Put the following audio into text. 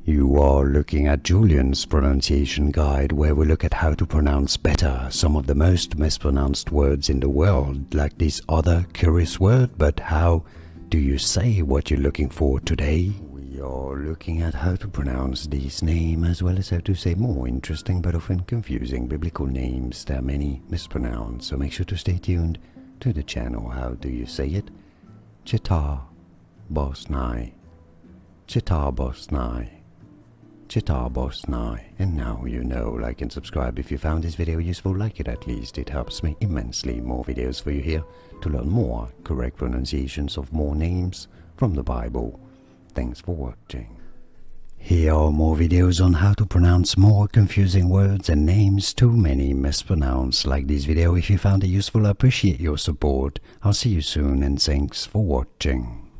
You are looking at Julian's pronunciation guide, where we look at how to pronounce better some of the most mispronounced words in the world, like this other curious word. But how do you say what you're looking for today? We are looking at how to pronounce this name, as well as how to say more interesting but often confusing biblical names. There are many mispronounced, so make sure to stay tuned to the channel. How do you say it? Shethar-Boznai. Shethar-Boznai. Shethar-Boznai. And now you know. Like and subscribe if you found this video useful. Like it at least, it helps me immensely. More videos for you here to learn more correct pronunciations of more names from the Bible. Thanks for watching. Here are more videos on how to pronounce more confusing words and names too many mispronounced. Like this video if you found it useful. I appreciate your support. I'll see you soon and thanks for watching.